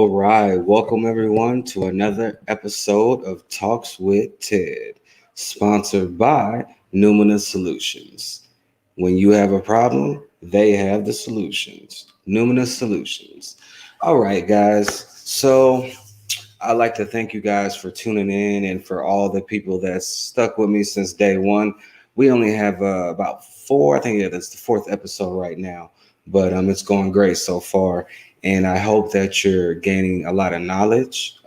All right, welcome everyone to another episode of Talks with Ted, sponsored by Numinous Solutions. When you have a problem, they have the solutions. Numinous Solutions. All right, guys. So I'd like to thank you guys for tuning in and for all the people that's stuck with me since day one. We only have about four. I think that's the fourth episode right now, but it's going great so far. And I hope that you're gaining a lot of knowledge.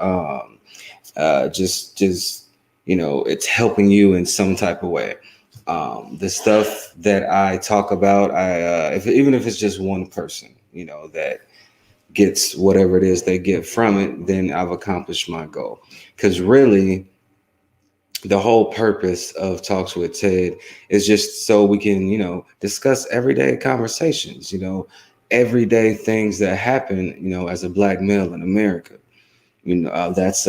Just it's helping you in some type of way. The stuff that I talk about, even if it's just one person, that gets whatever it is they get from it, then I've accomplished my goal. Because really, the whole purpose of Talks with Ted is just so we can, discuss everyday conversations, everyday things that happen, as a black male in America. That's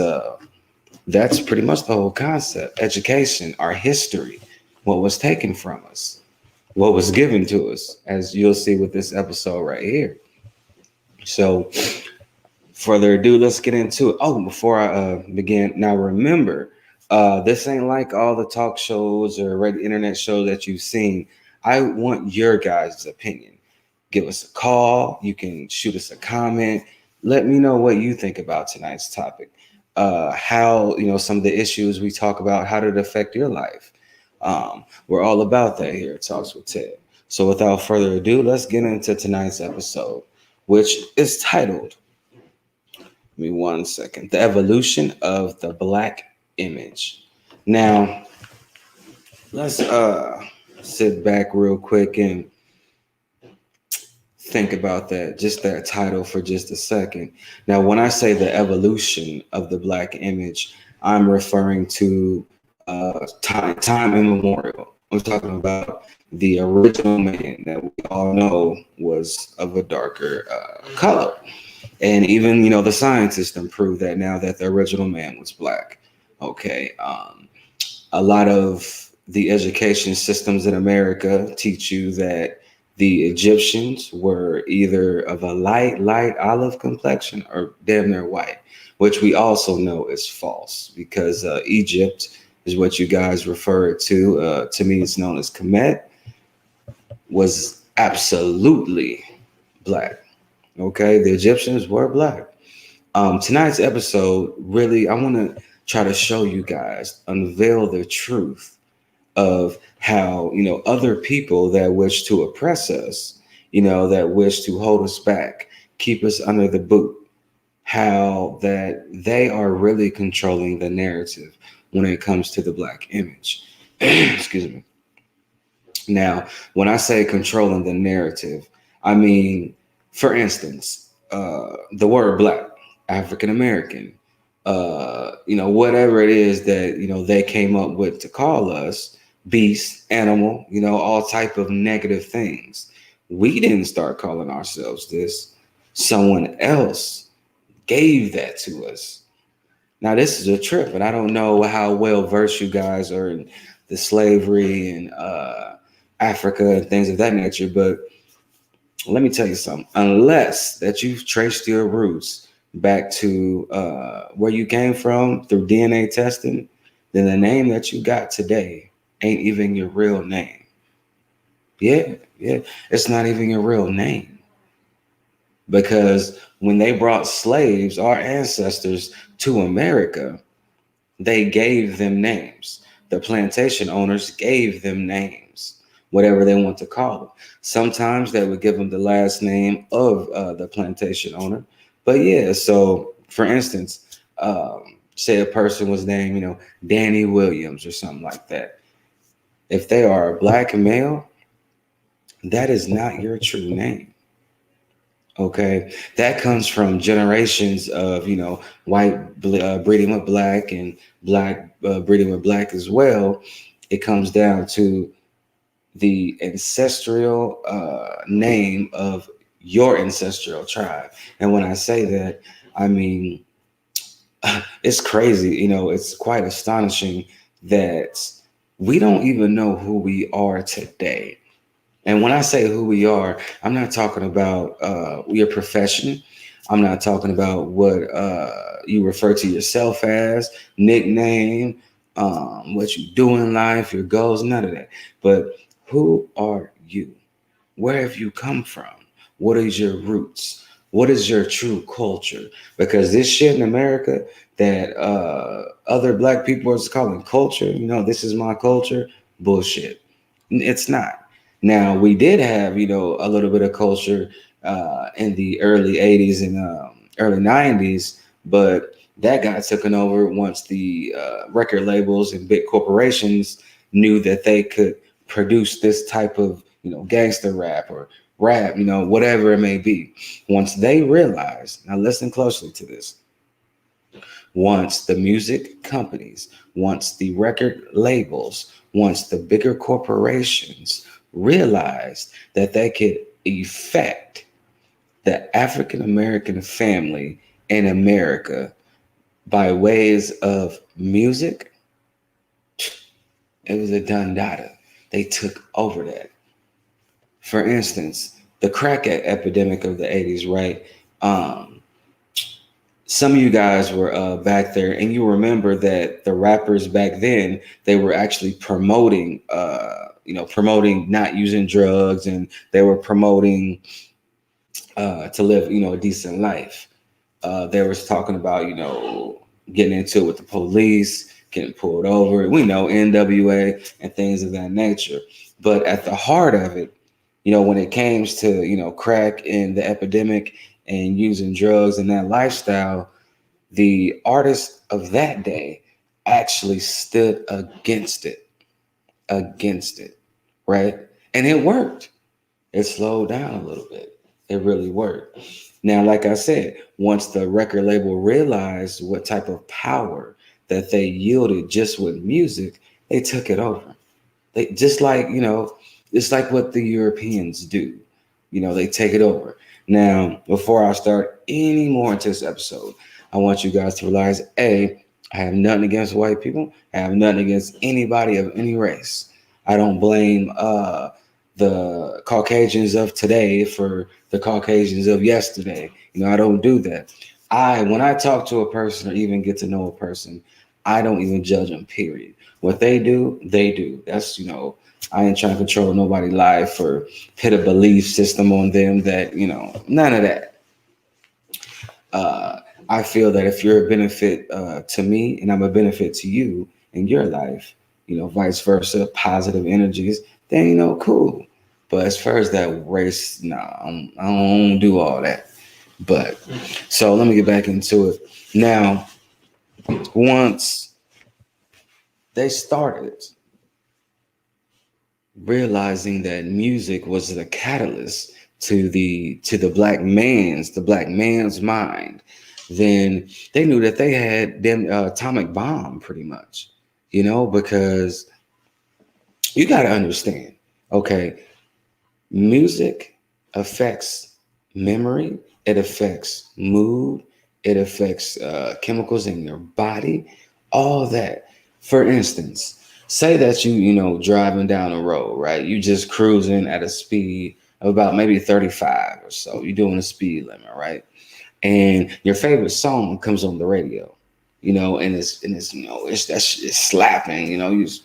pretty much the whole concept. Education, our history, what was taken from us, what was given to us, as you'll see with this episode right here. So, further ado, let's get into it. Oh, before I begin, now remember, this ain't like all the talk shows or internet shows that you've seen. I want your guys' opinion. Give us a call. You can shoot us a comment. Let me know what you think about tonight's topic. How, some of the issues we talk about, how did it affect your life? We're all about that here at Talks with Ted. So without further ado, let's get into tonight's episode, which is titled, me one second. The evolution of the black image. Now, let's sit back real quick and think about that, just that title for just a second. Now, when I say the evolution of the black image, I'm referring to time immemorial. I'm talking about the original man that we all know was of a darker color. And even, the scientists can prove that now that the original man was black. Okay. A lot of the education systems in America teach you that the Egyptians were either of a light olive complexion or damn near white, which we also know is false because Egypt is what you guys refer to. To me, it's known as Kemet, was absolutely black. Okay, the Egyptians were black. Tonight's episode, really, I want to try to show you guys, unveil the truth of how, other people that wish to oppress us, that wish to hold us back, keep us under the boot, how that they are really controlling the narrative when it comes to the black image. Excuse me. Now, when I say controlling the narrative, I mean, for instance, the word black, African American, whatever it is that, they came up with to call us, beast, animal, all type of negative things. We didn't start calling ourselves this. Someone else gave that to us. Now, this is a trip, and I don't know how well versed you guys are in the slavery and Africa and things of that nature, but let me tell you something. Unless that you've traced your roots back to where you came from through DNA testing, then the name that you got today ain't even your real name. Yeah, it's not even your real name. Because when they brought slaves, our ancestors, to America, they gave them names. The plantation owners gave them names, whatever they want to call them. Sometimes they would give them the last name of the plantation owner. But yeah, so for instance, say a person was named, Danny Williams or something like that. If they are a black male, that is not your true name. Okay, that comes from generations of white breeding with black and black breeding with black as well. It comes down to the ancestral name of your ancestral tribe, and when I say that, I mean it's crazy. It's quite astonishing that we don't even know who we are today. And when I say who we are, I'm not talking about your profession. I'm not talking about what you refer to yourself as, nickname, what you do in life, your goals, none of that. But who are you? Where have you come from? What is your roots? What is your true culture? Because this shit in America that other black people are calling culture, this is my culture, bullshit. It's not. Now, we did have, a little bit of culture in the early 80s and early 90s, but that got taken over once the record labels and big corporations knew that they could produce this type of gangster rap or rap, whatever it may be. Once they realized, now listen closely to this. Once the music companies, once the record labels, once the bigger corporations realized that they could affect the African American family in America by ways of music, it was a done data. They took over that. For instance, the crack epidemic of the 80s, right? Um, some of you guys were back there, and you remember that the rappers back then, they were actually promoting, promoting not using drugs, and they were promoting to live, a decent life. They was talking about, getting into it with the police, getting pulled over. We know NWA and things of that nature. But at the heart of it, when it came to, crack and the epidemic and using drugs and that lifestyle, the artists of that day actually stood against it, right? And it worked. It slowed down a little bit. It really worked. Now, like I said, once the record label realized what type of power that they yielded just with music, they took it over. They just like, it's like what the Europeans do. They take it over. Now, before I start any more into this episode, I want you guys to realize A, I have nothing against white people. I have nothing against anybody of any race. I don't blame the Caucasians of today for the Caucasians of yesterday. I don't do that. When I talk to a person or even get to know a person, I don't even judge them, period. What they do, they do. That's, I ain't trying to control nobody's life or put a belief system on them that, none of that. Uh, I feel that if you're a benefit to me and I'm a benefit to you in your life, vice versa, positive energies, then, cool. But as far as that race, nah, I don't do all that. But so let me get back into it. Now, once they started realizing that music was the catalyst to the black man's mind, then they knew that they had them atomic bomb pretty much, because you got to understand, okay, music affects memory, it affects mood, it affects chemicals in your body, all that. For instance, say that driving down the road, right? You just cruising at a speed of about maybe 35 or so. You're doing a speed limit, right? And your favorite song comes on the radio, and it's it's slapping, you're just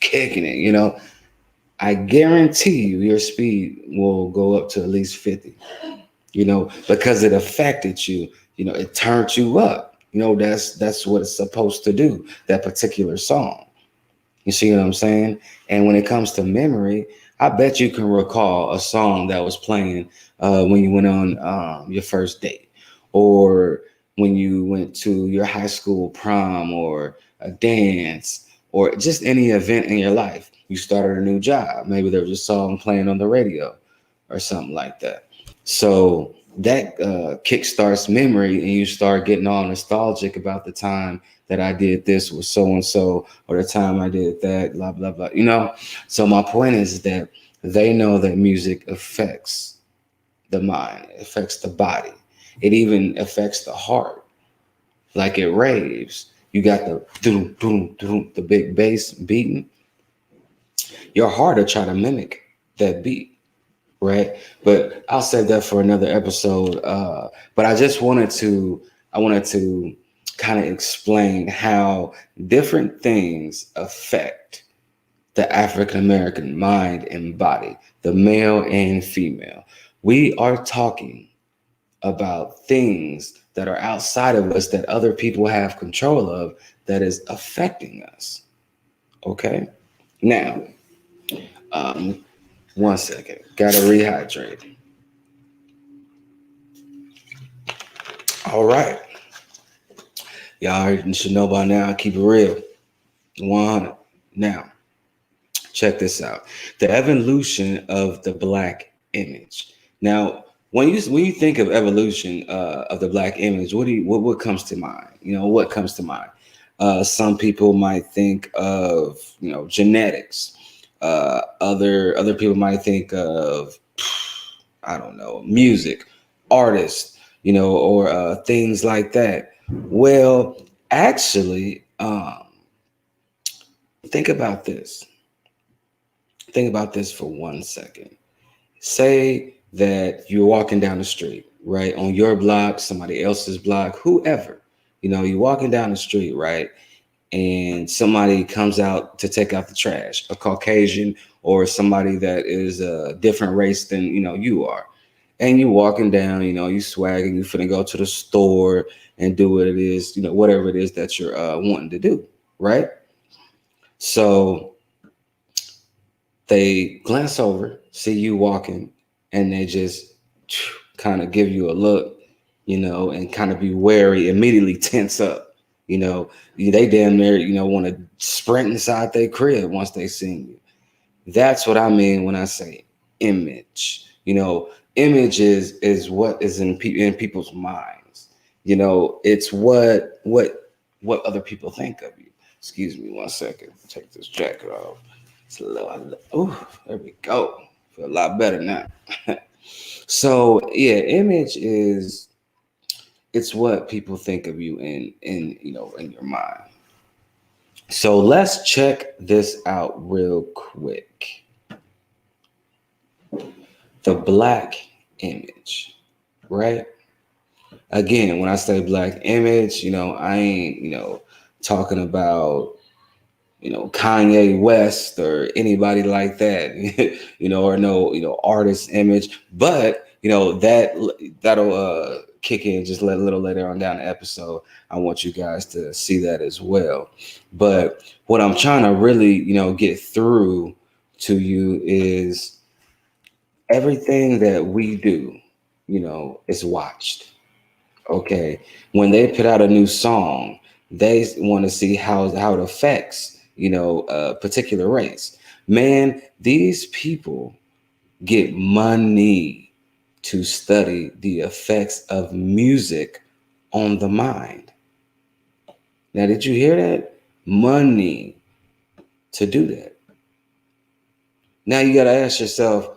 kicking it, I guarantee you your speed will go up to at least 50, because it affected you, it turned you up. That's what it's supposed to do, that particular song. You see what I'm saying? And when it comes to memory, I bet you can recall a song that was playing when you went on your first date, or when you went to your high school prom, or a dance, or just any event in your life. You started a new job. Maybe there was a song playing on the radio or something like that. So that kickstarts memory, and you start getting all nostalgic about the time that I did this with so and so, or the time I did that, blah blah blah. So my point is that they know that music affects the mind, it affects the body, it even affects the heart. Like it raves. You got the doom doom doom, the big bass beating. Your heart will try to mimic that beat. right? But I'll save that for another episode. But I wanted to kind of explain how different things affect the African American mind and body, the male and female. We are talking about things that are outside of us that other people have control of that is affecting us. Okay. Now, um, one second. Gotta rehydrate. All right. Y'all should know by now. Keep it real. 100. Now, check this out. The evolution of the black image. Now, when you think of evolution of the black image, what comes to mind? What comes to mind? Some people might think of genetics. Other people might think of I don't know, music, artists, or things like that. Well, actually, think about this. Think about this for 1 second. Say that you're walking down the street, right? On your block, somebody else's block, whoever. You're walking down the street, right? And somebody comes out to take out the trash, a Caucasian or somebody that is a different race than you are. And you walking down, you swagging, you finna go to the store and do what it is, whatever it is that you're wanting to do, right? So they glance over, see you walking, and they just kind of give you a look, and kind of be wary, immediately tense up. They damn near, want to sprint inside their crib once they seen you. That's what I mean when I say image. Image is what is in people's minds. It's what other people think of you. Excuse me 1 second. Take this jacket off. It's a little. Oh, there we go. Feel a lot better now. So yeah, image is it's what people think of you in your mind. So let's check this out real quick. The black image, right? Again, when I say black image, I ain't, talking about, Kanye West or anybody like that, or no, artist image. But, that'll kick in just a little later on down the episode. I want you guys to see that as well. But what I'm trying to really, get through to you is everything that we do, is watched. Okay. When they put out a new song, they want to see how it affects, a particular race. Man, these people get money to study the effects of music on the mind. Now, did you hear that? Money to do that. Now you got to ask yourself,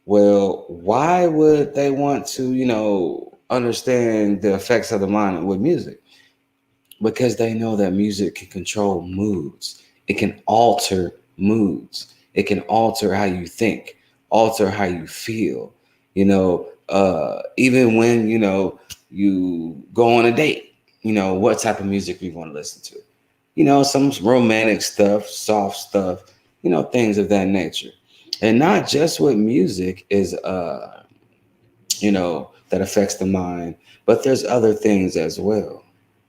well, why would they want to, understand the effects of the mind with music? Because they know that music can control moods. It can alter moods. It can alter how you think, alter how you feel. Even when you go on a date, what type of music you want to listen to. Some romantic stuff, soft stuff, things of that nature. And not just with music is that affects the mind, but there's other things as well.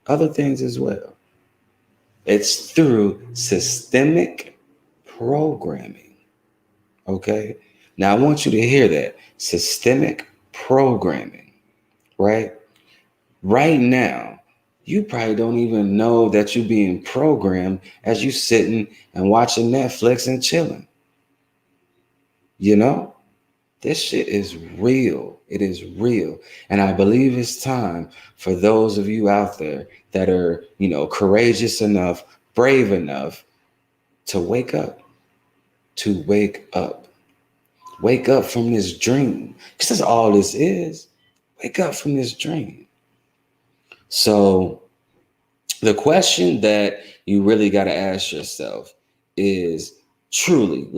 Other things as well. It's through systemic programming. Okay. Now I want you to hear that systemic programming, right? Right now, you probably don't even know that you're being programmed as you sitting and watching Netflix and chilling. This shit is real. It is real. And I believe it's time for those of you out there that are, courageous enough, brave enough to wake up, to wake up. Wake up from this dream. Because that's all this is. Wake up from this dream. So the question that you really got to ask yourself is truly,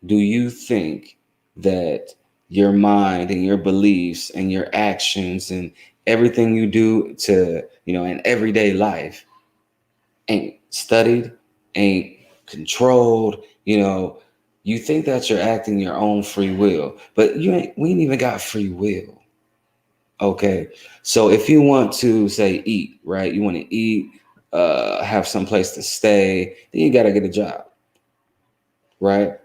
do you think that your mind and your beliefs and your actions and everything you do to, in everyday life ain't studied, ain't controlled, you think that you're acting your own free will, but we ain't even got free will. Okay. So if you want to say eat, right? You want to eat, have some place to stay, then you got to get a job, right?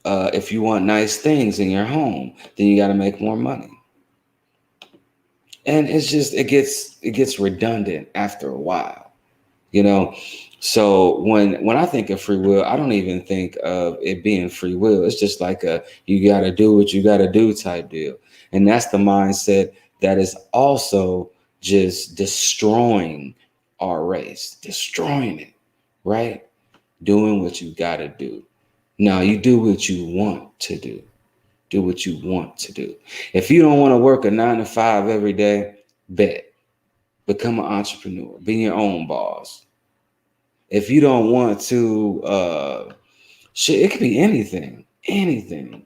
If you want nice things in your home, then you got to make more money. And it gets redundant after a while, you know. So when I think of free will, I don't even think of it being free will. It's just like a you got to do what you got to do type deal. And that's the mindset that is also just destroying our race, destroying it, right? Doing what you got to do. Now you do what you want to do. Do what you want to do. If you don't want to work a 9 to 5 every day, bet. Become an entrepreneur. Be your own boss. If you don't want to, shit, it could be anything. Anything.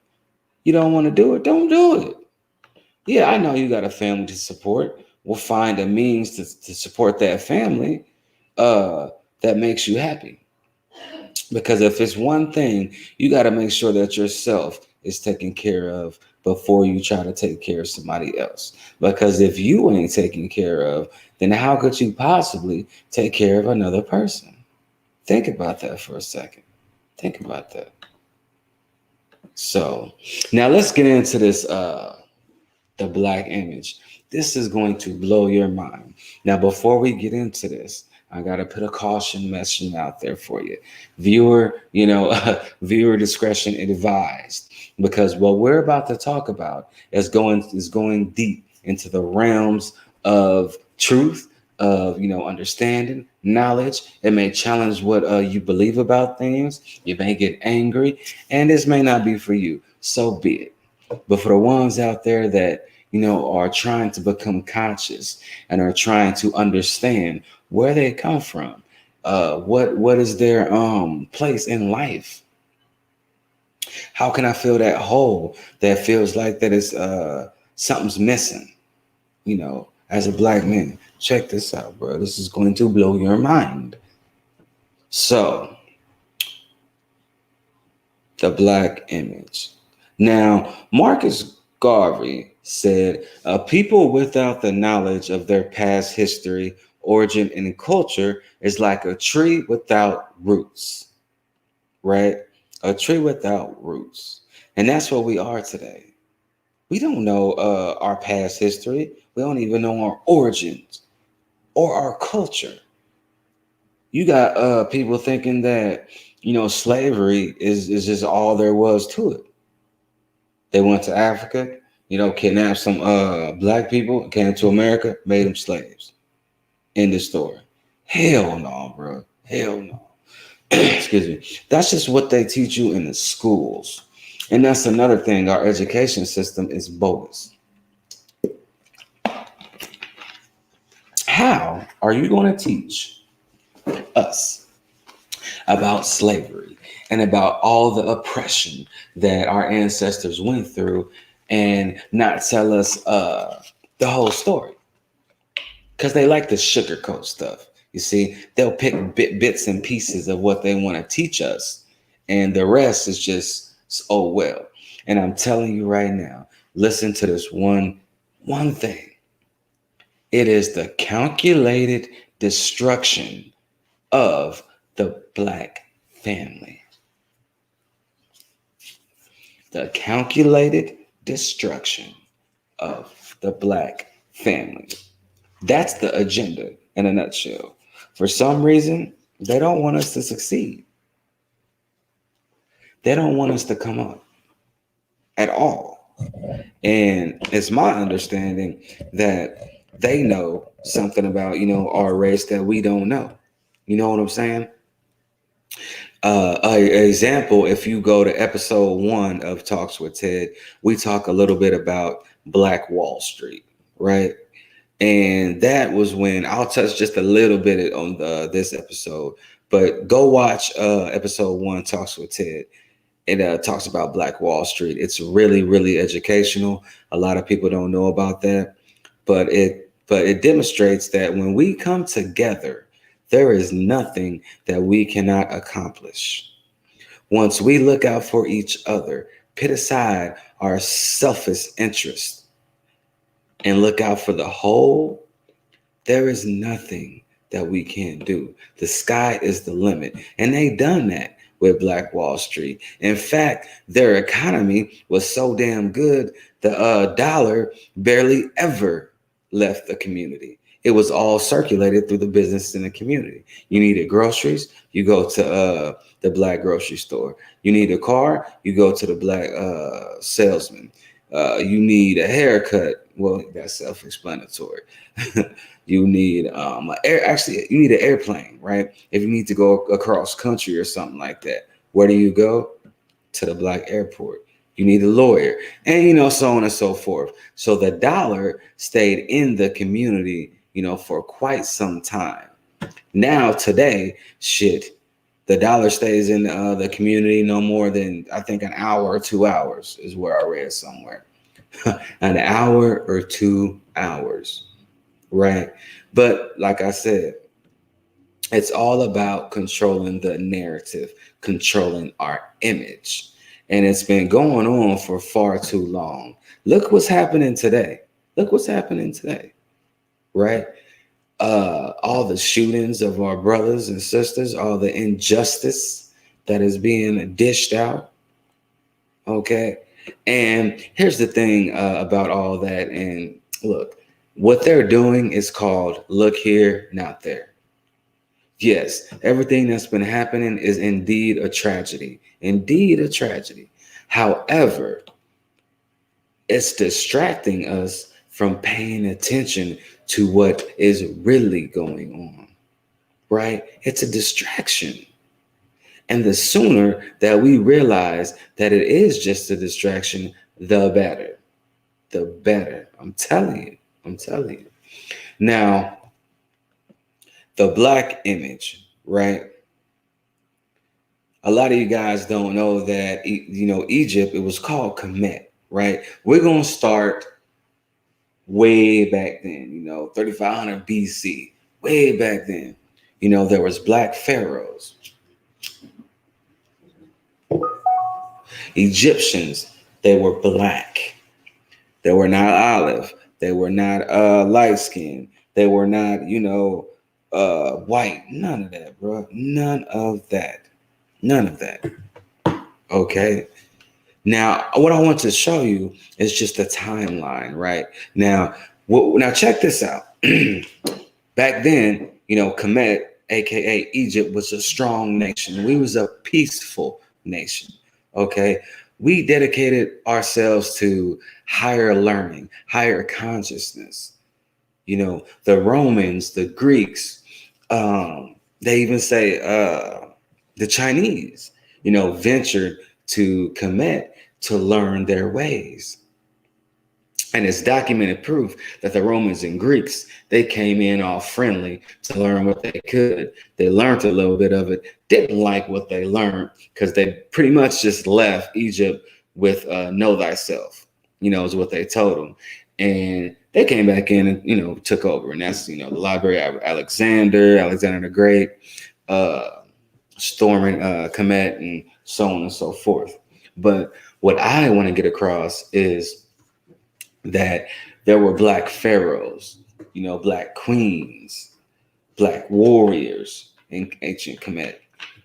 You don't want to do it, don't do it. Yeah, I know you got a family to support. We'll find a means to support that family that makes you happy. Because if it's one thing, you got to make sure that yourself is taken care of before you try to take care of somebody else. Because if you ain't taken care of, then how could you possibly take care of another person? Think about that for a second. Think about that. So now let's get into this the black image. This is going to blow your mind. Now, before we get into this, I got to put a caution message out there for you. Viewer, viewer discretion advised, because what we're about to talk about is going deep into the realms of truth, of understanding, knowledge. It may challenge what you believe about things. You may get angry, and this may not be for you. So be it. But for the ones out there that are trying to become conscious and are trying to understand where they come from, what is their place in life? How can I fill that hole that feels like that is something's missing? As a black man, check this out, bro. This is going to blow your mind. So, the black image. Now, Marcus Garvey said, people without the knowledge of their past history, origin, and culture is like a tree without roots, right? A tree without roots. And that's what we are today. We don't know our past history. We don't even know our origins or our culture. You got people thinking that, slavery is just all there was to it. They went to Africa, kidnapped some black people, came to America, made them slaves. End of story. Hell no, bro. Hell no. Excuse me. That's just what they teach you in the schools. And that's another thing. Our education system is bogus. How are you going to teach us about slavery and about all the oppression that our ancestors went through and not tell us the whole story? Because they like to sugarcoat stuff. You see, they'll pick bits and pieces of what they want to teach us, and the rest is just, oh well. And I'm telling you right now, listen to this one thing. It is the calculated destruction of the black family. The calculated destruction of the black family. That's the agenda in a nutshell. For some reason, they don't want us to succeed. They don't want us to come up at all. And it's my understanding that they know something about, our race that we don't know. You know what I'm saying? An example, if you go to episode 1 of Talks with Ted, we talk a little bit about Black Wall Street, right? And that was when I'll touch just a little bit on this episode, but go watch episode 1, Talks with Ted. It talks about Black Wall Street. It's really, really educational. A lot of people don't know about that, but it demonstrates that when we come together, there is nothing that we cannot accomplish. Once we look out for each other, put aside our selfish interests, and look out for the whole, there is nothing that we can't do. The sky is the limit. And they done that with Black Wall Street. In fact, their economy was so damn good, the dollar barely ever left the community. It was all circulated through the business in the community. You needed groceries, you go to the Black grocery store. You need a car, you go to the Black salesman. You need a haircut. Well, that's self-explanatory. You need actually you need an airplane, right? If you need to go across country or something like that, where do you go? To the Black airport. You need a lawyer, and so on and so forth. So the dollar stayed in the community, for quite some time. Now today, shit, the dollar stays in the community no more than, I think, an hour or 2 hours is where I read somewhere. An hour or 2 hours, right? But like I said, it's all about controlling the narrative, controlling our image. And it's been going on for far too long. Look what's happening today. Look what's happening today, right? All the shootings of our brothers and sisters, all the injustice that is being dished out. Okay. And here's the thing about all that. And look, what they're doing is called look here, not there. Yes, everything that's been happening is indeed a tragedy. Indeed a tragedy. However, it's distracting us from paying attention to what is really going on, right? It's a distraction. And the sooner that we realize that it is just a distraction, the better. The better. I'm telling you. I'm telling you. Now, the Black image, right? A lot of you guys don't know that, Egypt, it was called Kemet, right? We're going to start way back then, 3500 BC, way back then. There was Black pharaohs. Egyptians, they were black. They were not olive. They were not light skinned. They were not, white. None of that, bro. None of that. None of that. Okay. Now, what I want to show you is just a timeline, right? Now, now check this out. Back then, Kemet, aka Egypt, was a strong nation. We was a peaceful nation. Okay. We dedicated ourselves to higher learning, higher consciousness. The Romans, the Greeks, they even say the Chinese, ventured to Kemet to learn their ways. And it's documented proof that the Romans and Greeks, they came in all friendly to learn what they could. They learned a little bit of it, didn't like what they learned because they pretty much just left Egypt with know thyself, is what they told them. And they came back in and, took over. And that's, the Library of Alexander the Great, storming Kemet, and so on and so forth. But what I want to get across is that there were Black pharaohs, Black queens, Black warriors in ancient Kemet.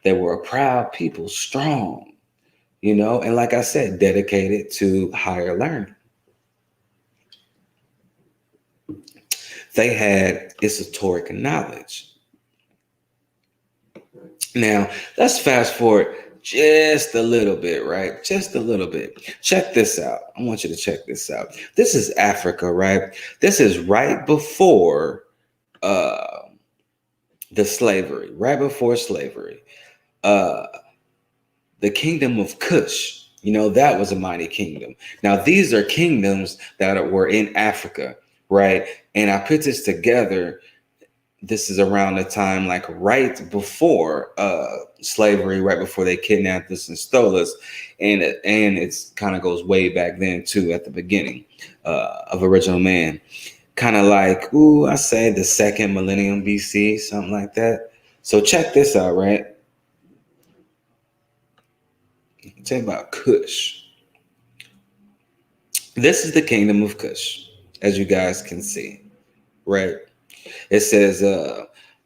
They were a proud people, strong, and like I said, dedicated to higher learning. They had esoteric knowledge. Now, let's fast forward just a little bit, right? Just a little bit. Check this out. I want you to check this out. This is Africa, right? This is right before the slavery, right before slavery. The kingdom of Kush, that was a mighty kingdom. Now, these are kingdoms that were in Africa, right? And I put this together this is around the time, like right before slavery, right before they kidnapped us and stole us, and it's kind of goes way back then too, at the beginning of Original Man, kind of like, ooh, I say the second millennium BC, something like that. So check this out, right? Tell you about Kush. This is the kingdom of Kush, as you guys can see, right? It says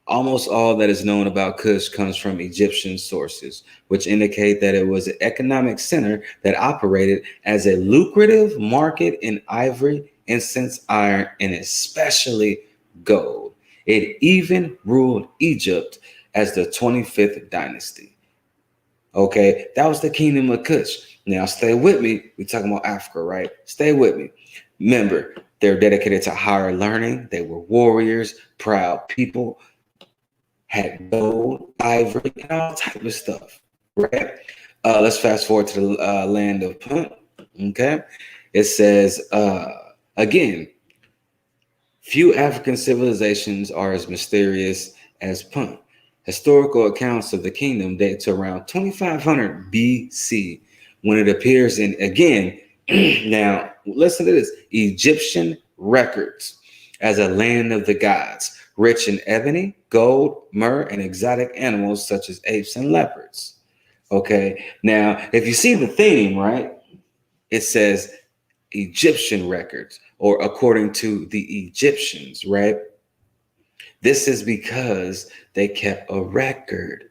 almost all that is known about Kush comes from Egyptian sources, which indicate that it was an economic center that operated as a lucrative market in ivory, incense, iron, and especially gold. It even ruled Egypt as the 25th dynasty. Okay, that was the kingdom of Kush. Now, stay with me. We're talking about Africa, right? Stay with me. Remember, they're dedicated to higher learning. They were warriors, proud people, had gold, ivory, and all type of stuff, right? Let's fast forward to the land of Punt. Okay, it says again, few African civilizations are as mysterious as Punt. Historical accounts of the kingdom date to around 2500 BC, when it appears in, again, now listen to this, Egyptian records as a land of the gods, rich in ebony, gold, myrrh, and exotic animals such as apes and leopards. Okay, now if you see the theme, right, it says Egyptian records, or according to the Egyptians, right? This is because they kept a record.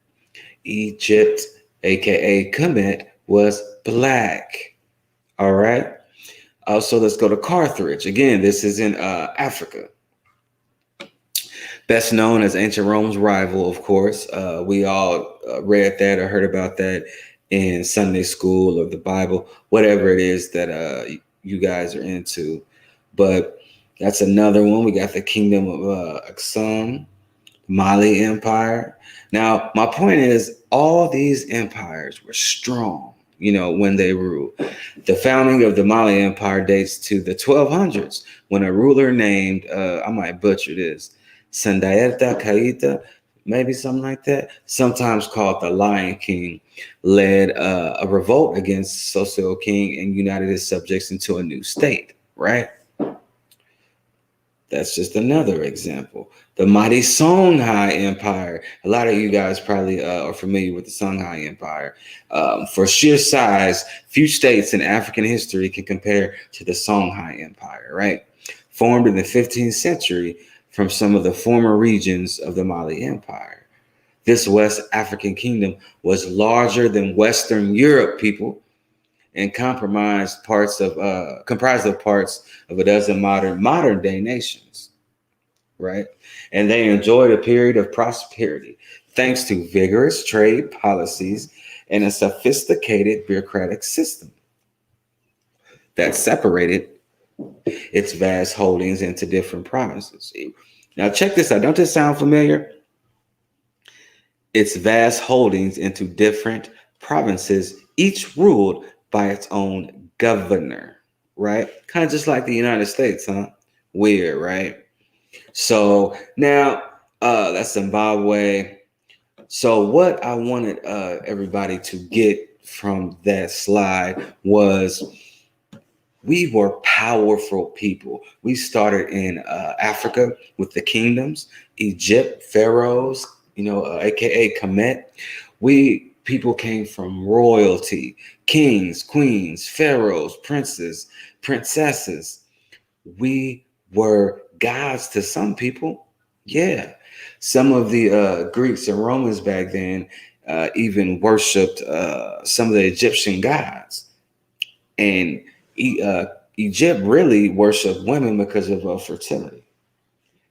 Egypt, aka Kemet, was black. All right. Also, let's go to Carthage. Again, this is in Africa. Best known as ancient Rome's rival, of course. We all read that or heard about that in Sunday school or the Bible, whatever it is that you guys are into. But that's another one. We got the Kingdom of Aksum, Mali Empire. Now, my point is, all these empires were strong, when they ruled. The founding of the Mali Empire dates to the 1200s, when a ruler named, I might butcher this, Sandaeta Kaita, maybe something like that, sometimes called the Lion King, led a revolt against Sosil King and united his subjects into a new state, right? That's just another example. The mighty Songhai Empire. A lot of you guys probably are familiar with the Songhai Empire. For sheer size, few states in African history can compare to the Songhai Empire, right? Formed in the 15th century from some of the former regions of the Mali Empire. This West African kingdom was larger than Western Europe, people, and comprised of parts of a dozen modern day nations, right? And they enjoyed a period of prosperity thanks to vigorous trade policies and a sophisticated bureaucratic system that separated its vast holdings into different provinces. Now, check this out. Don't this sound familiar? Its vast holdings into different provinces, each ruled by its own governor, right? Kind of just like the United States, huh? Weird, right? So now that's Zimbabwe. So what I wanted everybody to get from that slide was, we were powerful people. We started in Africa with the kingdoms, Egypt, pharaohs, aka Kemet. People came from royalty, kings, queens, pharaohs, princes, princesses. We were gods to some people. Yeah. Some of the Greeks and Romans back then even worshipped some of the Egyptian gods. And Egypt really worshipped women because of fertility.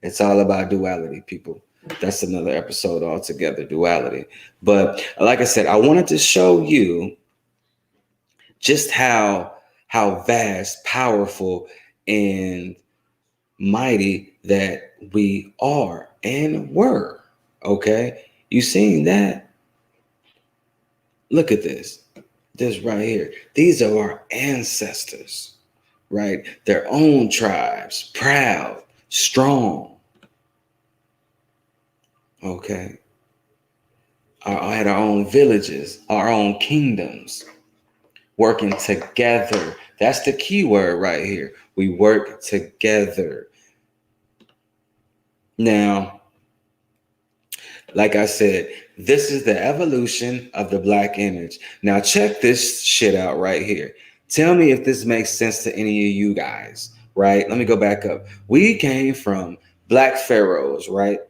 It's all about duality, people. That's another episode altogether, duality. But like I said, I wanted to show you just how vast, powerful, and mighty that we are and were. Okay, you seen that? Look at this right here. These are our ancestors, right? Their own tribes, proud, strong. Okay. Had our own villages, our own kingdoms, working together. That's the key word right here. We work together. Now, like I said, this is the evolution of the black image. Now, check this shit out right here. Tell me if this makes sense to any of you guys, right? Let me go back up. We came from black pharaohs, right?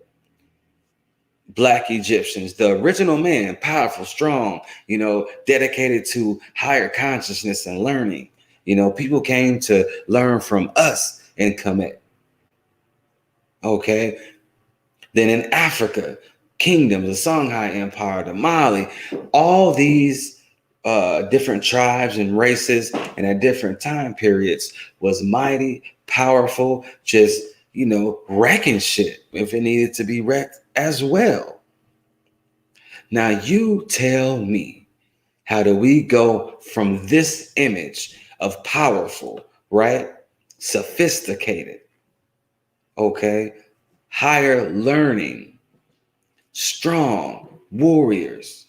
Black Egyptians, the original man, powerful, strong, dedicated to higher consciousness and learning. People came to learn from us in Kemet. Okay. Then in Africa, kingdoms, the Songhai Empire, the Mali, all these different tribes and races and at different time periods was mighty, powerful, just, wrecking shit if it needed to be wrecked as well. Now you tell me, how do we go from this image of powerful, right? Sophisticated, okay? Higher learning, strong warriors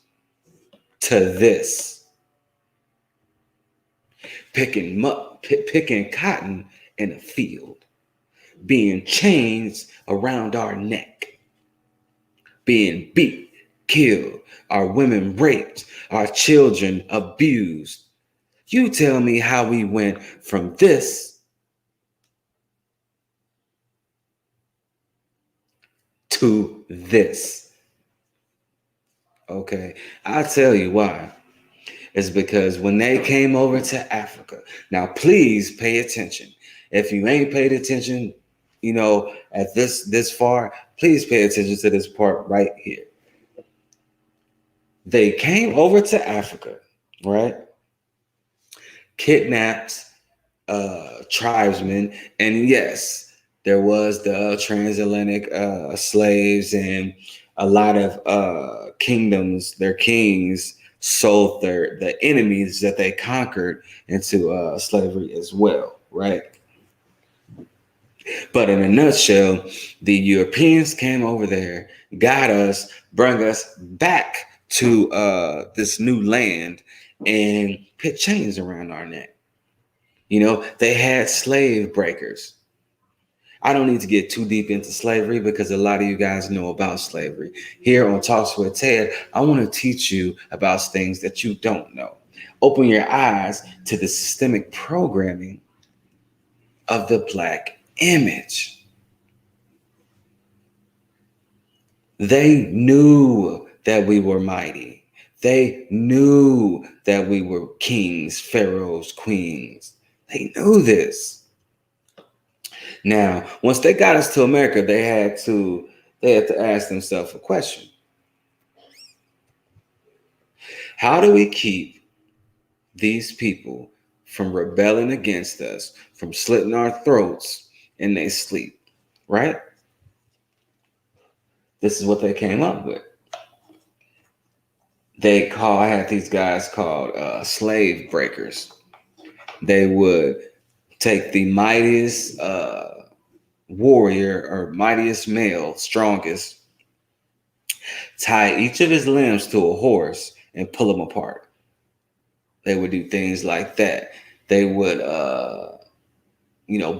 to this picking cotton in a field, being chains around our neck, being beat, killed, our women raped, our children abused. You tell me how we went from this to this. Okay, I'll tell you why. It's because when they came over to Africa, now please pay attention. If you ain't paid attention, at this far, please pay attention to this part right here. They came over to Africa, right? Kidnapped tribesmen, and yes, there was the transatlantic slaves, and a lot of kingdoms, their kings sold the enemies that they conquered into slavery as well, right? But in a nutshell, the Europeans came over there, got us, brought us back to this new land, and put chains around our neck. They had slave breakers. I don't need to get too deep into slavery because a lot of you guys know about slavery. Here on Talks with Ted, I want to teach you about things that you don't know. Open your eyes to the systemic programming of the black image. They knew that we were mighty. They knew that we were kings, pharaohs, queens. They knew this. Now, once they got us to America, they had to ask themselves a question. How do we keep these people from rebelling against us, from slitting our throats in their sleep? Right? This is what they came up with. I had these guys called slave breakers. They would take the mightiest warrior or mightiest male, strongest, tie each of his limbs to a horse and pull him apart. They would do things like that. They would,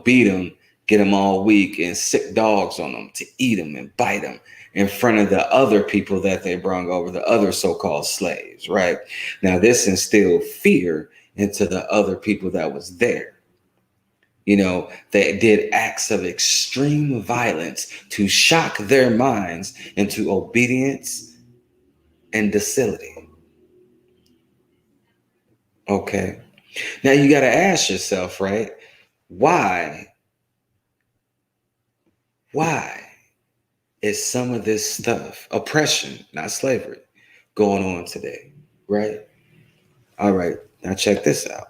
beat him, get him all weak, and sick dogs on them to eat him and bite him in front of the other people that they brought over, the other so-called slaves, right? Now, this instilled fear into the other people that was there. They did acts of extreme violence to shock their minds into obedience and docility. Okay. Now you got to ask yourself, right? Why is some of this stuff, oppression, not slavery, going on today? Right? All right. Now check this out.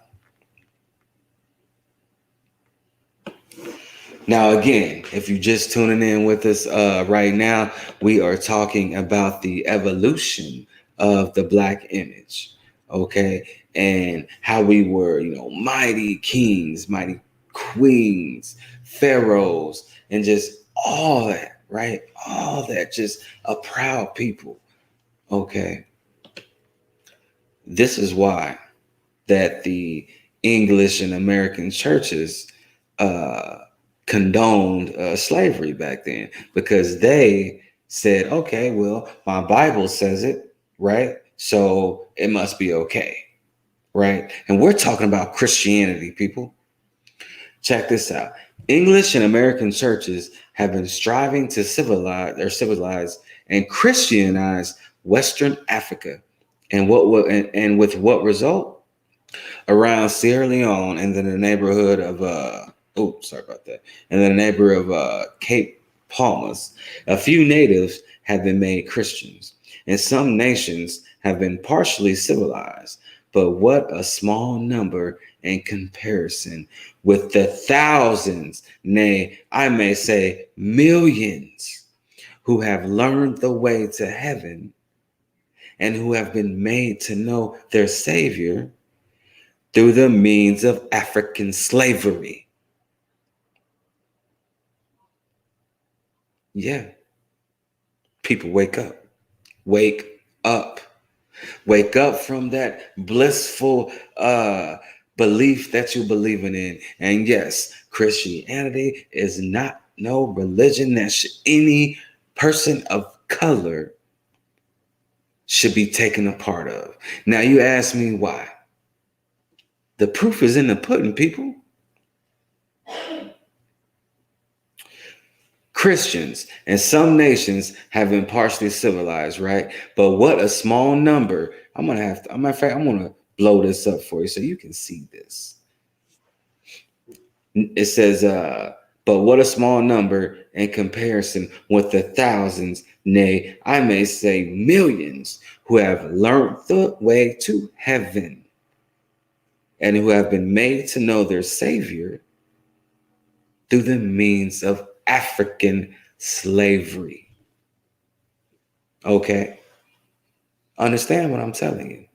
Now, again, if you're just tuning in with us right now, we are talking about the evolution of the black image, okay? And how we were, mighty kings, mighty queens, pharaohs, and just all that, right? All that, just a proud people. Okay. This is why that the English and American churches uh, condoned slavery back then, because they said, okay, well, my Bible says it, right? So it must be okay, right? And we're talking about Christianity, people. Check this out. English and American churches have been striving to civilize and Christianize Western Africa. And with what result? Around Sierra Leone and then the neighborhood of in the neighborhood of Cape Palmas, a few natives have been made Christians, and some nations have been partially civilized. But what a small number in comparison with the thousands, nay, I may say millions, who have learned the way to heaven and who have been made to know their Savior through the means of African slavery. Yeah, people wake up. Wake up. Wake up from that blissful belief that you're believing in. And yes, Christianity is not no religion that any person of color should be taken a part of. Now you ask me why. The proof is in the pudding, people. Christians and some nations have been partially civilized, right? But what a small number. I'm gonna blow this up for you so you can see this. It says, but what a small number in comparison with the thousands, nay, I may say millions, who have learned the way to heaven and who have been made to know their Savior through the means of African slavery. Okay? Understand what I'm telling you.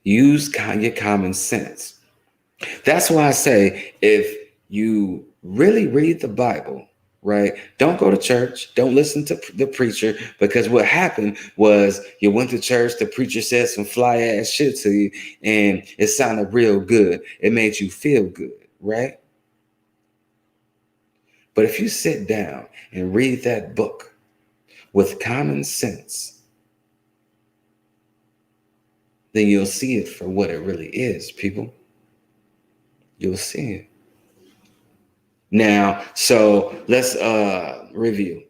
Use your common sense. That's why I say, if you really read the Bible, right, don't go to church, don't listen to the preacher, because what happened was you went to church, the preacher said some fly ass shit to you, and it sounded real good. It made you feel good, right? But if you sit down and read that book with common sense, then you'll see it for what it really is, people. You'll see it. Now, so let's review.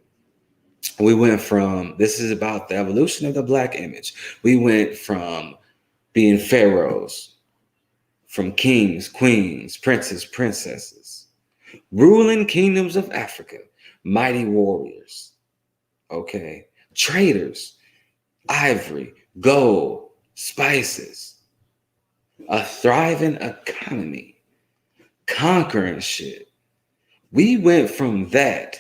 We went from, this is about the evolution of the black image. We went from being pharaohs, from kings, queens, princes, princesses, ruling kingdoms of Africa, mighty warriors, okay, traders, ivory, gold, spices, a thriving economy, conquering shit. We went from that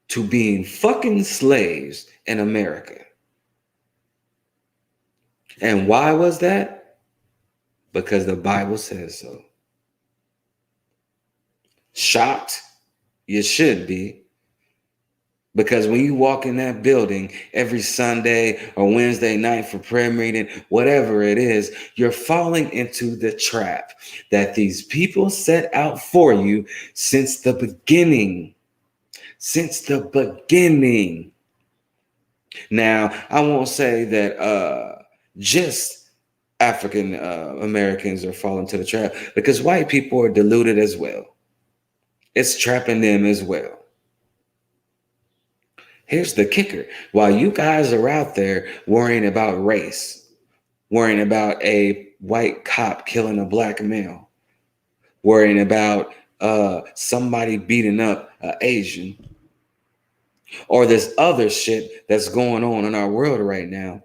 to being fucking slaves in America. And why was that? Because the Bible says so. Shocked? You should be. Because when you walk in that building every Sunday or Wednesday night for prayer meeting, whatever it is, you're falling into the trap that these people set out for you since the beginning. Since the beginning. Now, I won't say that just African Americans are falling to the trap, because white people are deluded as well. It's trapping them as well. Here's the kicker. While you guys are out there worrying about race, worrying about a white cop killing a black male, worrying about somebody beating up an Asian, or this other shit that's going on in our world right now,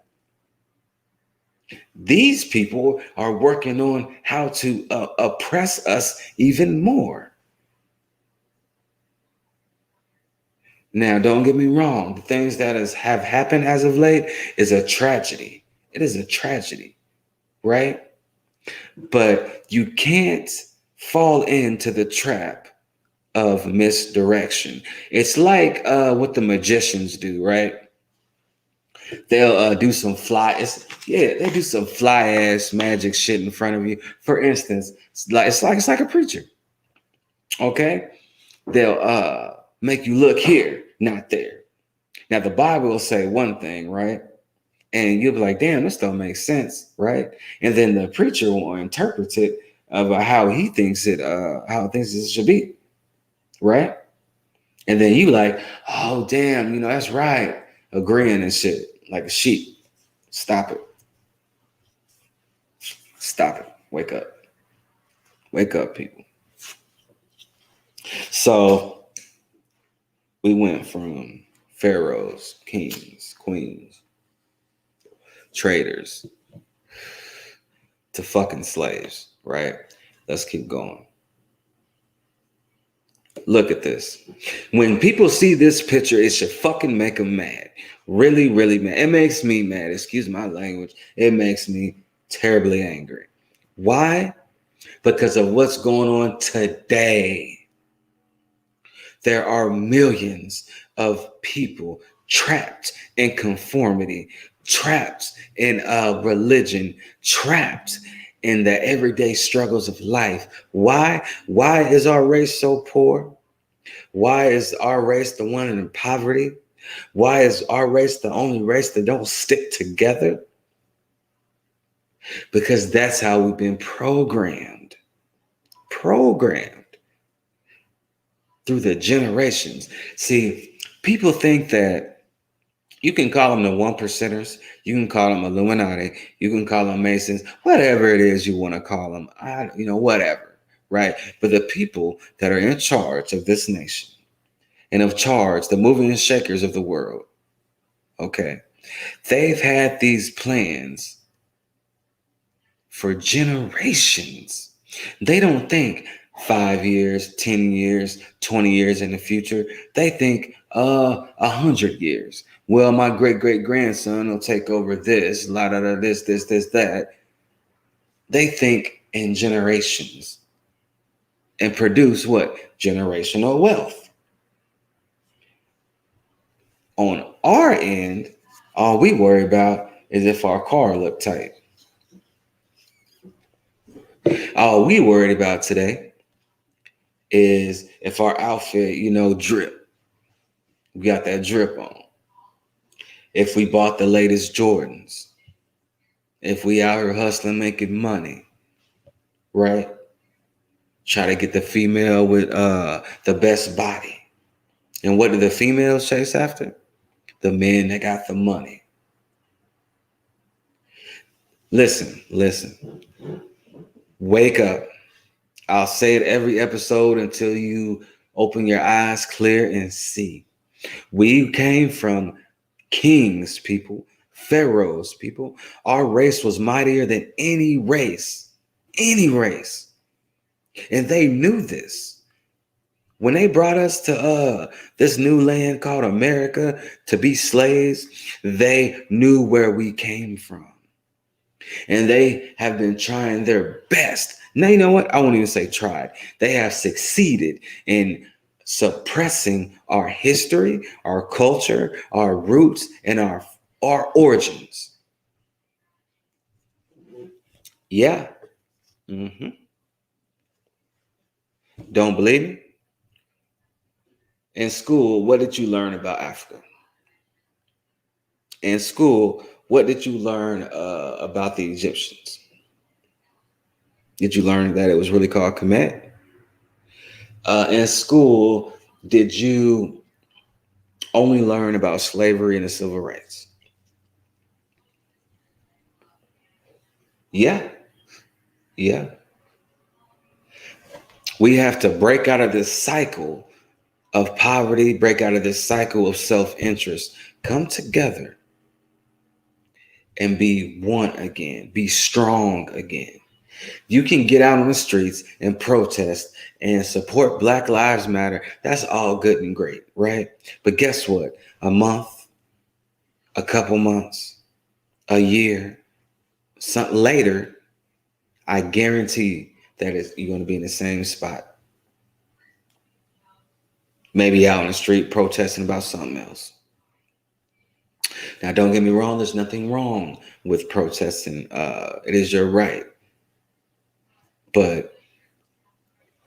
these people are working on how to oppress us even more. Now, don't get me wrong. The things that have happened as of late is a tragedy. It is a tragedy, right? But you can't fall into the trap of misdirection. It's like what the magicians do, right? They'll do some they do some fly ass magic shit in front of you. For instance, it's like a preacher. Okay, they'll make you look here, not there. Now the Bible will say one thing, right? And you'll be like, damn, this don't make sense, right? And then the preacher will interpret it about how he thinks it should be, right? And then you like, oh damn, that's right, agreeing and shit, like a sheep. Stop it, stop it, wake up, people. So we went from pharaohs, kings, queens, traders to fucking slaves, right? Let's keep going. Look at this. When people see this picture, it should fucking make them mad. Really, really mad. It makes me mad. Excuse my language. It makes me terribly angry. Why? Because of what's going on today. There are millions of people trapped in conformity, trapped in religion, trapped in the everyday struggles of life. Why? Why is our race so poor? Why is our race the one in poverty? Why is our race the only race that don't stick together? Because that's how we've been programmed through the generations. See, people think that you can call them the one percenters, you can call them Illuminati, you can call them Masons, whatever it is you want to call them, whatever, right? But the people that are in charge of this nation and of charge, the movers and shakers of the world, okay, they've had these plans for generations. They don't think 5 years, 10 years, 20 years in the future. They think 100 years. Well, my great great grandson will take over this, la da da, this, that. They think in generations and produce what? Generational wealth. On our end, all we worry about is if our car look tight. All we worried about today is if our outfit, drip. We got that drip on. If we bought the latest Jordans. If we out here hustling, making money, right? Try to get the female with the best body. And what do the females chase after? The men that got the money. Listen. Wake up. I'll say it every episode until you open your eyes clear and see. We came from kings, people, pharaohs, people. Our race was mightier than any race. And they knew this. When they brought us to this new land called America to be slaves, they knew where we came from. And they have been trying their best. Now, you know what? I won't even say tried. They have succeeded in suppressing our history, our culture, our roots, and our origins. Yeah. Mm-hmm. Don't believe me? In school, what did you learn about Africa? In school, what did you learn about the Egyptians? Did you learn that it was really called Kemet? In school, did you only learn about slavery and the civil rights? Yeah. We have to break out of this cycle of poverty, break out of this cycle of self-interest, come together and be one again, be strong again. You can get out on the streets and protest and support Black Lives Matter. That's all good and great, right? But guess what? A month, a couple months, a year, something later, I guarantee that you're going to be in the same spot. maybe out in the street protesting about something else. Now, don't get me wrong, there's nothing wrong with protesting. It is your right. But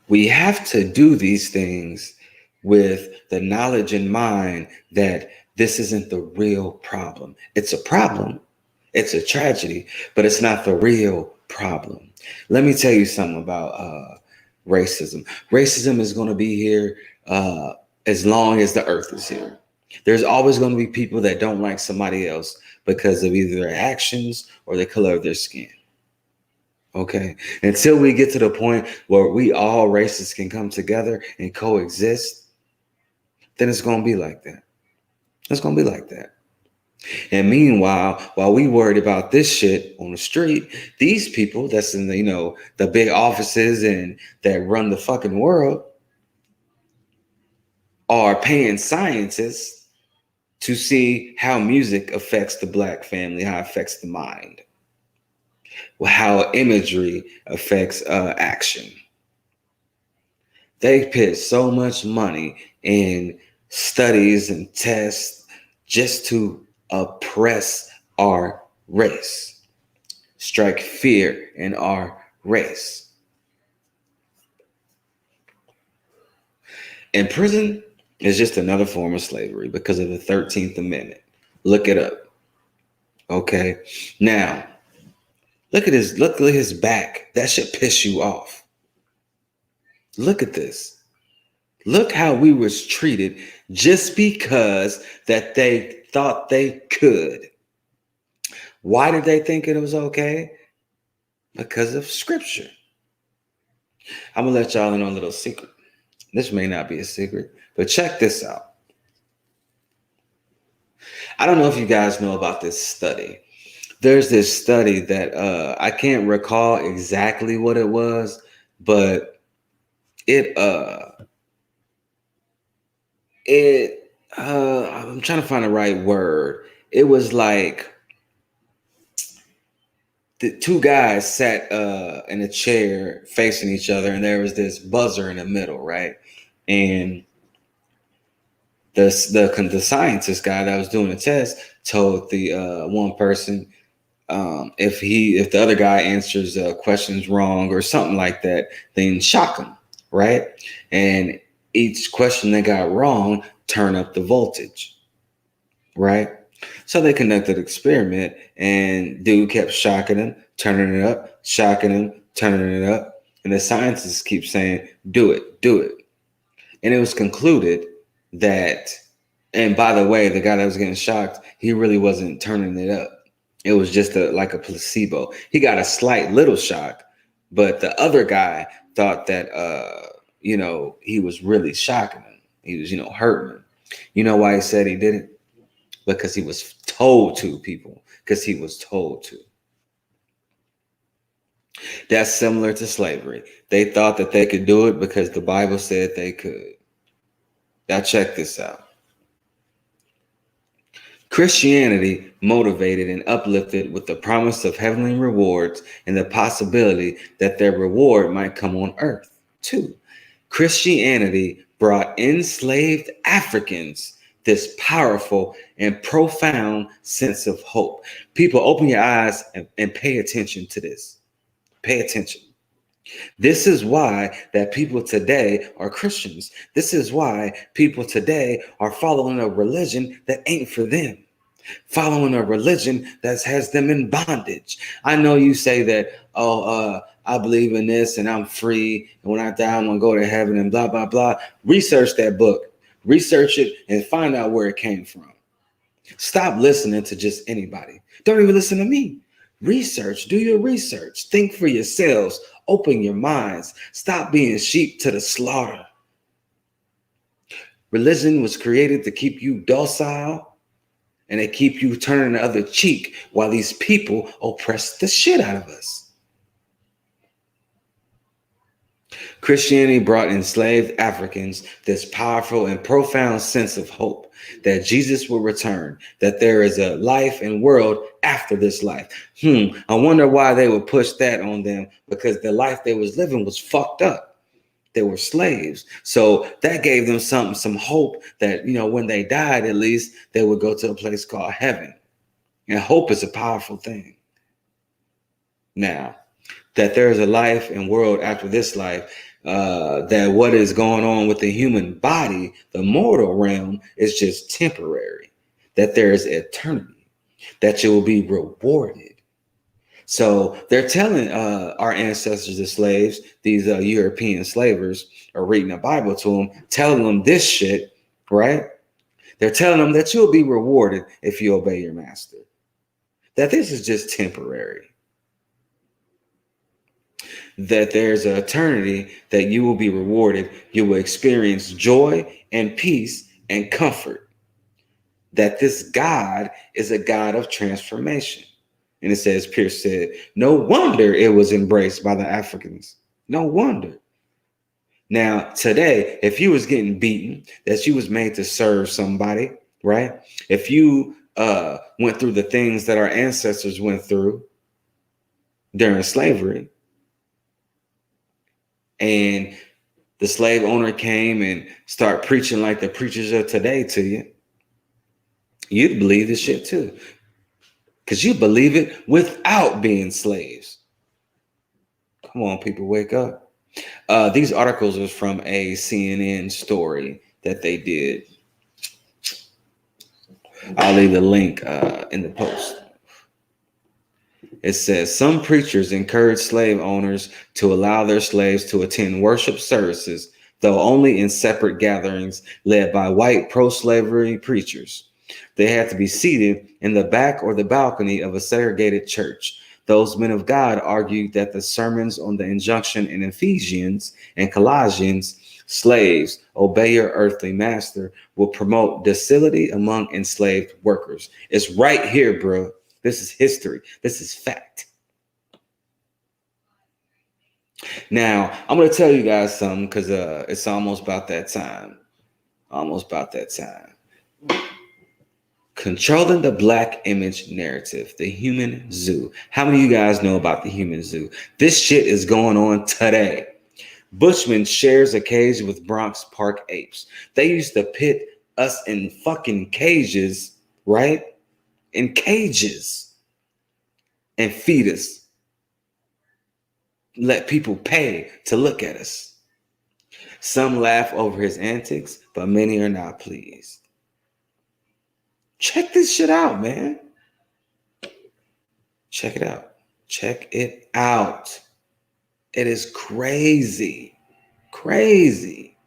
we have to do these things with the knowledge in mind that this isn't the real problem. It's a problem, it's a tragedy, but it's not the real problem. Let me tell you something about racism. Racism is going to be here as long as the earth is here. There's always going to be people that don't like somebody else because of either their actions or the color of their skin. Okay. Until we get to the point where we all races can come together and coexist, then it's going to be like that. It's going to be like that. And meanwhile, while we worried about this shit on the street, these people that's in the, the big offices and that run the fucking world are paying scientists to see how music affects the black family, how it affects the mind, how imagery affects action. They put so much money in studies and tests just to oppress our race, strike fear in our race. And prison is just another form of slavery because of the 13th Amendment. Look it up. Okay. Now, look at his back. That should piss you off. Look at this. Look how we was treated just because that they thought they could. Why did they think it was okay? Because of scripture. I'm gonna let y'all in on a little secret. This may not be a secret, but check this out. I don't know if you guys know about this study. There's this study that I can't recall exactly what it was, but I'm trying to find the right word. It was like the two guys sat in a chair facing each other, and there was this buzzer in the middle, right? And the scientist guy that was doing the test told the one person if the other guy answers questions wrong or something like that, then shock him, right? And each question they got wrong, turn up the voltage, right? So they conducted an experiment, and dude kept shocking him, turning it up, shocking him, turning it up, and the scientists keep saying, "Do it, do it." And it was concluded that, and by the way, the guy that was getting shocked, he really wasn't turning it up. It was just like a placebo. He got a slight little shock, but the other guy thought that, he was really shocking him. He was, hurting him. You know why he said he did it? Because he was told to, people. Because he was told to. That's similar to slavery. They thought that they could do it because the Bible said they could. Now check this out. Christianity motivated and uplifted with the promise of heavenly rewards and the possibility that their reward might come on earth too. Christianity brought enslaved Africans this powerful and profound sense of hope. People, open your eyes and pay attention to this. Pay attention. This is why that people today are Christians. This is why people today are following a religion that ain't for them, following a religion that has them in bondage. I know you say that, I believe in this and I'm free, and when I die, I'm gonna go to heaven and blah, blah, blah. Research that book, research it, and find out where it came from. Stop listening to just anybody. Don't even listen to me. Research, do your research, think for yourselves, open your minds, stop being sheep to the slaughter. Religion was created to keep you docile and to keep you turning the other cheek while these people oppress the shit out of us. Christianity brought enslaved Africans this powerful and profound sense of hope that Jesus will return, that there is a life and world after this life. I wonder why they would push that on them, because the life they was living was fucked up. They were slaves. So that gave them some hope that, when they died, at least they would go to a place called heaven. And hope is a powerful thing. Now, that there is a life and world after this life, that what is going on with the human body, the mortal realm, is just temporary, that there is eternity, that you will be rewarded. So they're telling our ancestors, the slaves, these European slavers, are reading the Bible to them, telling them this shit, right? They're telling them that you'll be rewarded if you obey your master, that this is just temporary, that there's an eternity, that you will be rewarded. You will experience joy and peace and comfort, that this God is a God of transformation. And it says, Pierce said, no wonder it was embraced by the Africans. No wonder. Now, today, if you was getting beaten, that you was made to serve somebody, right? If you went through the things that our ancestors went through during slavery, and the slave owner came and start preaching like the preachers of today to you, you'd believe this shit too. Because you believe it without being slaves. Come on, people, wake up. These articles are from a CNN story that they did. I'll leave the link in the post. It says, some preachers encourage slave owners to allow their slaves to attend worship services, though only in separate gatherings led by white pro-slavery preachers. They had to be seated in the back or the balcony of a segregated church. Those men of God argued that the sermons on the injunction in Ephesians and Colossians, slaves, obey your earthly master, will promote docility among enslaved workers. It's right here, bro. This is history. This is fact. Now, I'm going to tell you guys something, because it's almost about that time. Almost about that time. Controlling the black image narrative, the human zoo. How many of you guys know about the human zoo? This shit is going on today. Bushman shares a cage with Bronx Park apes. They used to pit us in fucking cages, right? In cages. And feed us. Let people pay to look at us. Some laugh over his antics, but many are not pleased. Check this shit out, man. Check it out. Check it out. It is crazy. Crazy.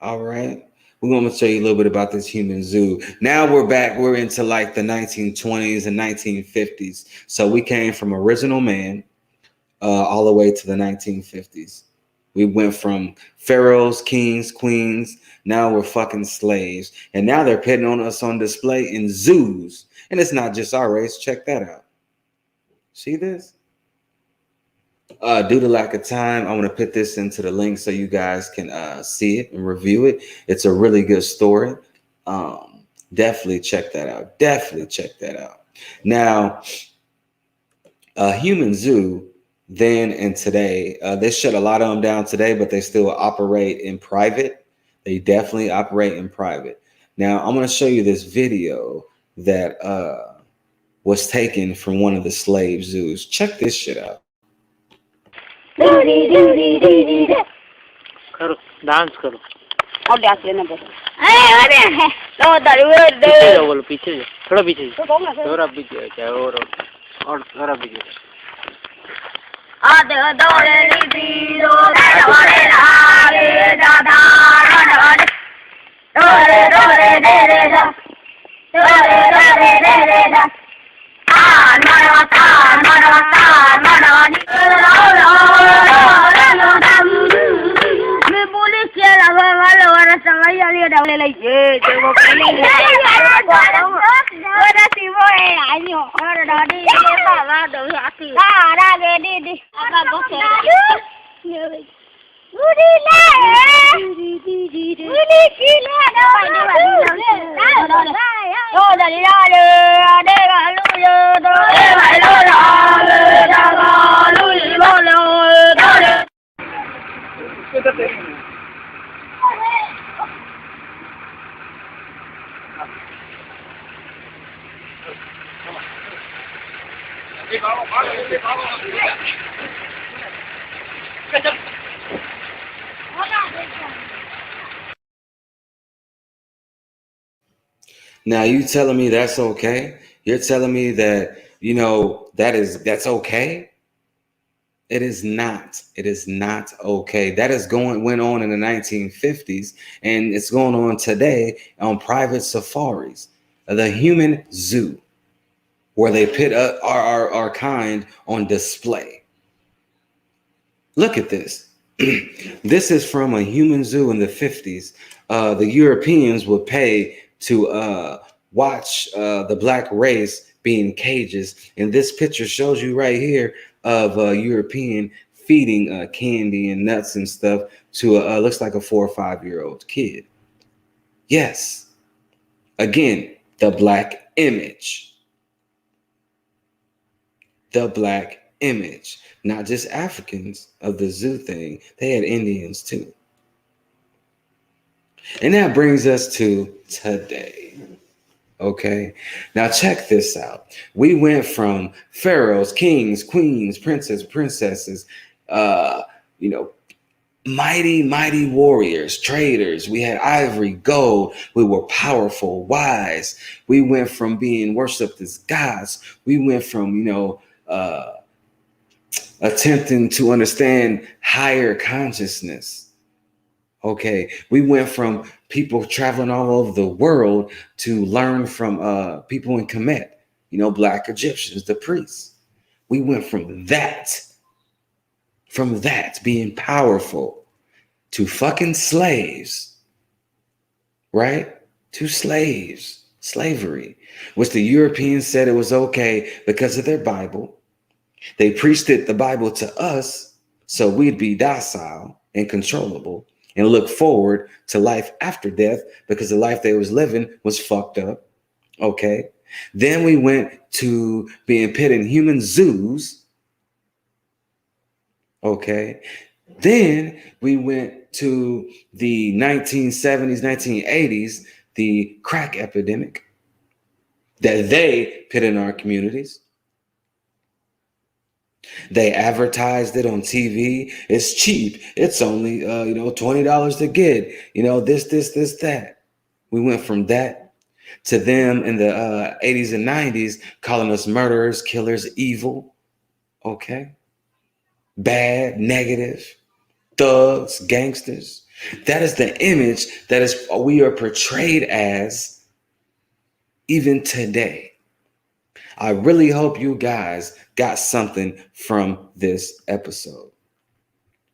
All right. We're going to show you a little bit about this human zoo. Now we're back. We're into like the 1920s and 1950s. So we came from original man all the way to the 1950s. We went from pharaohs, kings, queens. Now we're fucking slaves. And now they're putting on us on display in zoos. And it's not just our race. Check that out. See this? Due to lack of time, I want to put this into the link so you guys can see it and review it. It's a really good story. Definitely check that out. Definitely check that out. Now, a human zoo then and today, they shut a lot of them down today, but they still operate in private. They definitely operate in private. Now, I'm going to show you this video that was taken from one of the slave zoos. Check this shit out. करो dance करो और dance लेना बोलो लो बोलो पीछे थोड़ा पीछे थोड़ा पीछे और थोड़ा पीछे आदे दोरे दी दो दोरे लागे दादा दोरे दोरे दे दे दोरे दोरे दे दे Now you telling me that's okay? You're telling me that, that's okay? It is not. It is not okay. That is went on in the 1950s, and it's going on today on private safaris, the human zoo, where they put our kind on display. Look at this. This is from a human zoo in the 50s. The Europeans would pay to watch the black race be in cages. And this picture shows you right here of a European feeding candy and nuts and stuff to looks like a 4 or 5 year old kid. Yes. Again, the black image. The black image. Not just Africans of the zoo thing, they had Indians too. And that brings us to today. Okay. Now check this out. We went from pharaohs, kings, queens, princesses, uh, you know, mighty warriors, traders. We had ivory, gold. We were powerful, wise. We went from being worshipped as gods. We went from, attempting to understand higher consciousness. Okay, we went from people traveling all over the world to learn from people in Kemet, black Egyptians, the priests. We went from that being powerful to fucking slaves, right? To slavery, which the Europeans said it was okay because of their Bible. They preached the Bible to us so we'd be docile and controllable and look forward to life after death because the life they was living was fucked up. Okay. Then we went to being put in human zoos. Okay. Then we went to the 1970s, 1980s, the crack epidemic that they put in our communities. They advertised it on TV. It's cheap. It's only $20 to get. This, that. We went from that to them in the 80s and 90s calling us murderers, killers, evil. Okay, bad, negative, thugs, gangsters. That is the image we are portrayed as even today. I really hope you guys got something from this episode.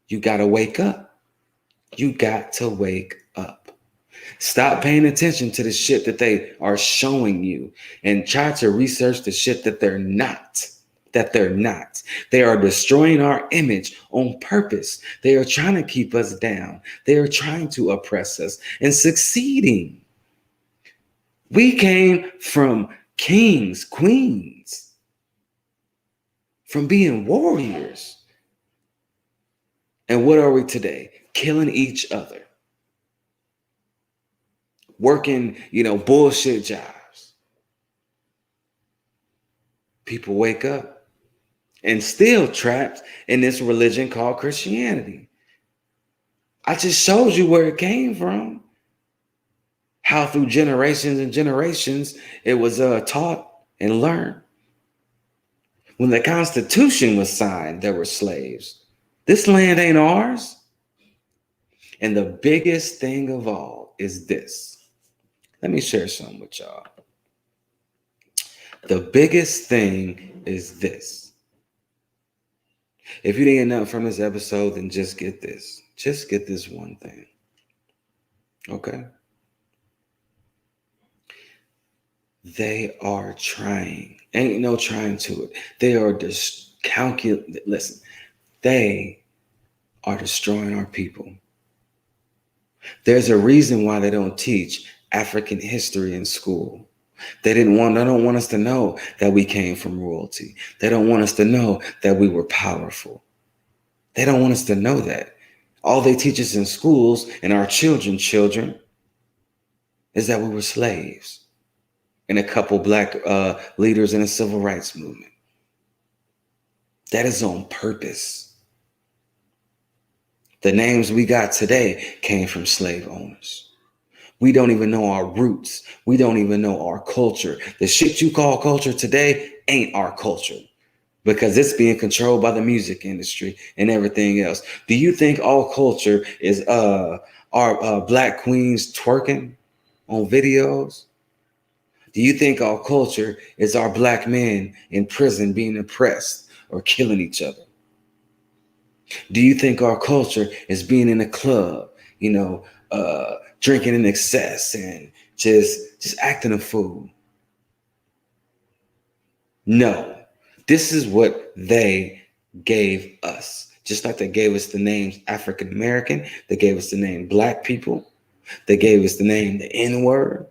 You got to wake up. You got to wake up. Stop paying attention to the shit that they are showing you and try to research the shit that they're not. They are destroying our image on purpose. They are trying to keep us down. They are trying to oppress us and succeeding. We came from kings, queens, from being warriors. And what are we today? Killing each other. Working, bullshit jobs. People wake up and still trapped in this religion called Christianity. I just showed you where it came from. How through generations and generations it was taught and learned. When the Constitution was signed, there were slaves. This land ain't ours. And the biggest thing of all is this. Let me share something with y'all. The biggest thing is this. If you didn't get nothing from this episode, then just get this. Just get this one thing. Okay? They are trying. Ain't no trying to it. They are just listen, they are destroying our people. There's a reason why they don't teach African history in school. They don't want us to know that we came from royalty. They don't want us to know that we were powerful. They don't want us to know that. All they teach us in schools and our children is that we were slaves and a couple black leaders in the civil rights movement. That is on purpose. The names we got today came from slave owners. We don't even know our roots. We don't even know our culture. The shit you call culture today ain't our culture because it's being controlled by the music industry and everything else. Do you think all culture is our black queens twerking on videos? Do you think our culture is our black men in prison being oppressed or killing each other? Do you think our culture is being in a club, drinking in excess and just acting a fool? No. This is what they gave us. Just like they gave us the names African American, they gave us the name Black people, they gave us the name the N word.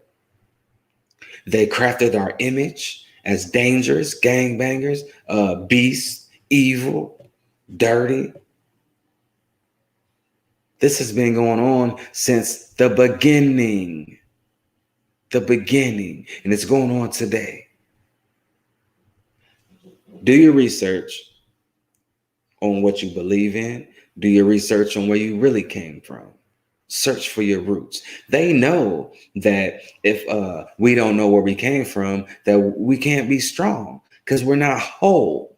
They crafted our image as dangerous, gangbangers, beasts, evil, dirty. This has been going on since the beginning. The beginning. And it's going on today. Do your research on what you believe in. Do your research on where you really came from. Search for your roots. They know that if we don't know where we came from, that we can't be strong because we're not whole.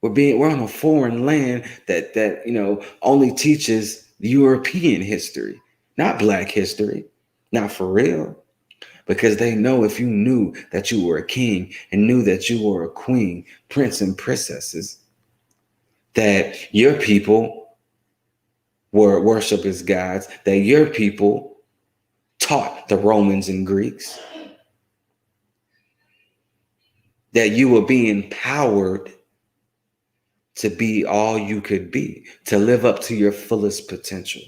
We're on a foreign land that only teaches European history, not Black history, not for real. Because they know if you knew that you were a king and knew that you were a queen, prince and princesses, that your people were worshipped as gods, that your people taught the Romans and Greeks, that you were being empowered to be all you could be, to live up to your fullest potential.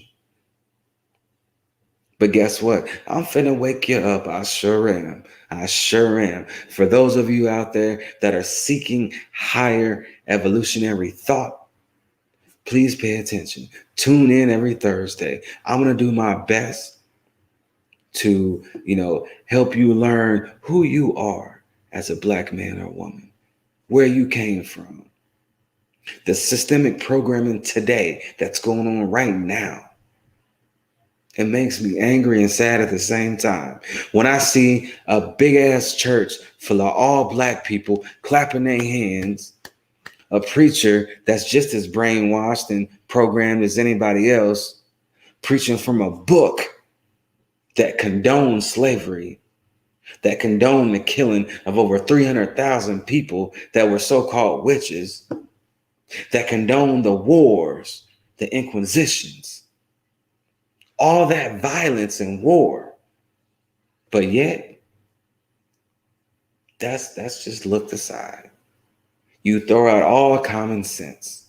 But guess what? I'm finna wake you up. I sure am. I sure am. For those of you out there that are seeking higher evolutionary thought, please pay attention. Tune in every Thursday. I'm going to do my best to, help you learn who you are as a Black man or woman, where you came from. The systemic programming today that's going on right now. It makes me angry and sad at the same time. When I see a big ass church full of all Black people clapping their hands, a preacher that's just as brainwashed and programmed as anybody else, preaching from a book that condones slavery, that condoned the killing of over 300,000 people that were so-called witches, that condoned the wars, the inquisitions, all that violence and war. But yet, that's just looked aside. You throw out all common sense.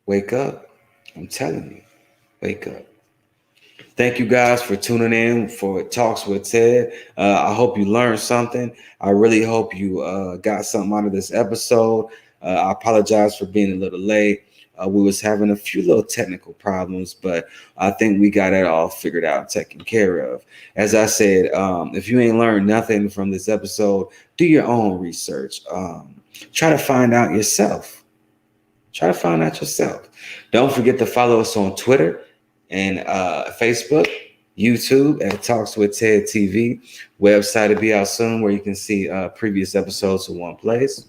Wake up. I'm telling you, wake up. Thank you guys for tuning in for Talks with Ted. I hope you learned something. I really hope you got something out of this episode. I apologize for being a little late. We was having a few little technical problems, but I think we got it all figured out, taken care of. As I said, if you ain't learned nothing from this episode, do your own research. Try to find out yourself. Don't forget to follow us on Twitter and Facebook, YouTube at Talks with Ted TV. Website will be out soon where you can see previous episodes in one place.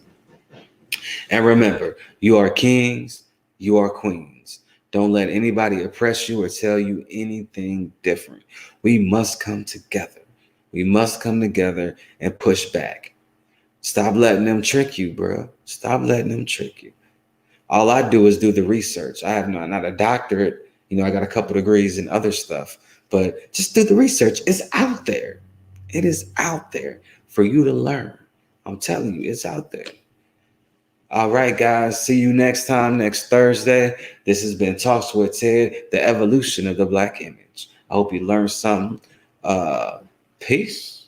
And remember, you are kings, you are queens. Don't let anybody oppress you or tell you anything different. We must come together. We must come together and push back. Stop letting them trick you, bro. Stop letting them trick you. All I do is do the research. I have not a doctorate. I got a couple degrees in other stuff, but just do the research. It's out there. It is out there for you to learn. I'm telling you, it's out there. All right, guys. See you next time, next Thursday. This has been Talks with Ted, the evolution of the Black image. I hope you learned something. Peace.